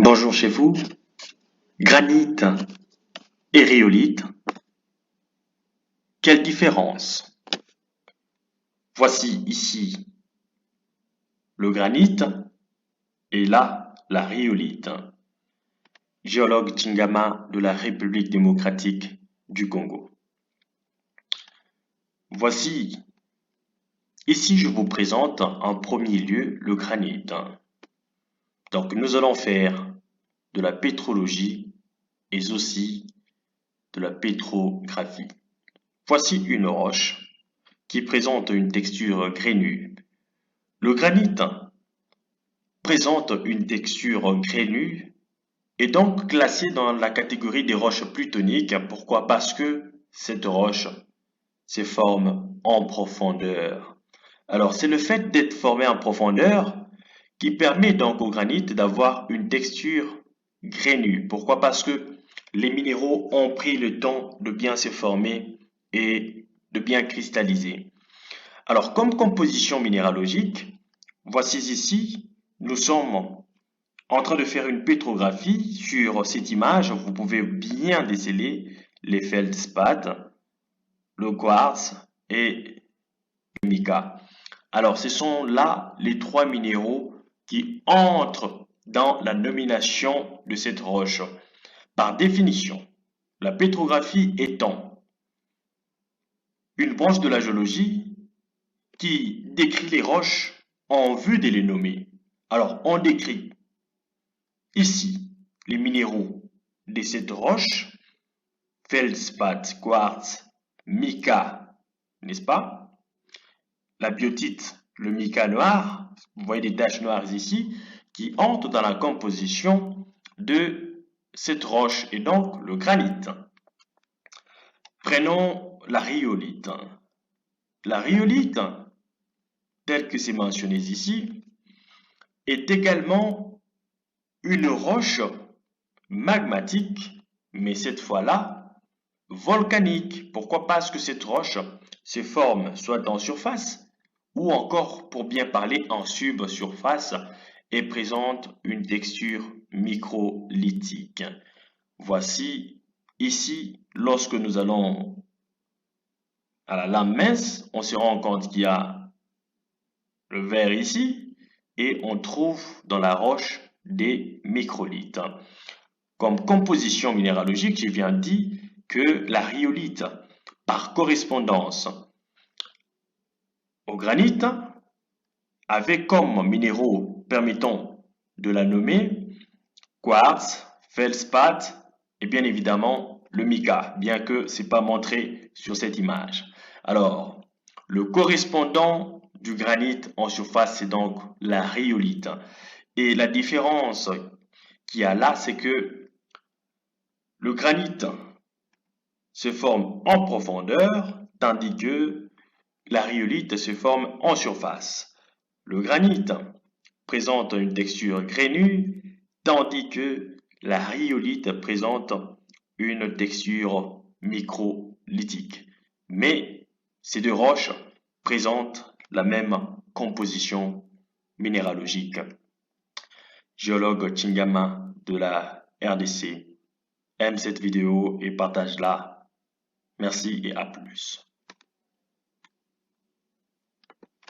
Bonjour chez vous. Granit et rhyolite, quelle différence? Voici ici le granit et là la rhyolite. Géologue Chingama de la République démocratique du Congo. Voici, ici je vous présente en premier lieu le granit. Donc nous allons faire de la pétrologie et aussi de la pétrographie. Voici une roche qui présente une texture grainue. Le granit présente une texture grainue et donc classé dans la catégorie des roches plutoniques. Pourquoi? Parce que cette roche se forme en profondeur. Alors c'est le fait d'être formé en profondeur qui permet donc au granit d'avoir une texture grainue. Pourquoi? Parce que les minéraux ont pris le temps de bien se former et de bien cristalliser. Alors comme composition minéralogique, voici ici, nous sommes en train de faire une pétrographie sur cette image. Vous pouvez bien déceler les feldspath, le quartz et le mica. Alors, ce sont là les trois minéraux qui entrent dans la nomination de cette roche. Par définition, la pétrographie étant une branche de la géologie qui décrit les roches en vue de les nommer. Alors, on décrit ici les minéraux de cette roche, feldspath, quartz, mica, n'est-ce pas? La biotite, le mica noir, vous voyez des taches noires ici, qui entrent dans la composition de cette roche et donc le granit. Prenons la rhyolite. La rhyolite, telle que c'est mentionné ici, est également une roche magmatique, mais cette fois-là, volcanique. Pourquoi? Parce que cette roche se forme soit en surface, ou encore, pour bien parler, en subsurface, et présente une texture microlithique. Voici ici, lorsque nous allons à la lame mince, on se rend compte qu'il y a le vert ici, et on trouve dans la roche des microlithes. Comme composition minéralogique, je viens de dire que la rhyolite, par correspondance au granit, avait comme minéraux permettant de la nommer quartz, feldspath et bien évidemment le mica, bien que ce n'est pas montré sur cette image. Alors, le correspondant du granit en surface, c'est donc la rhyolite. Et la différence qu'il y a là, c'est que le granit se forme en profondeur, tandis que la rhyolite se forme en surface. Le granit présente une texture grainue, tandis que la rhyolite présente une texture microlithique. Mais ces deux roches présentent la même composition minéralogique. Géologue Chingama de la RDC, aime cette vidéo et partage-la. Merci et à plus.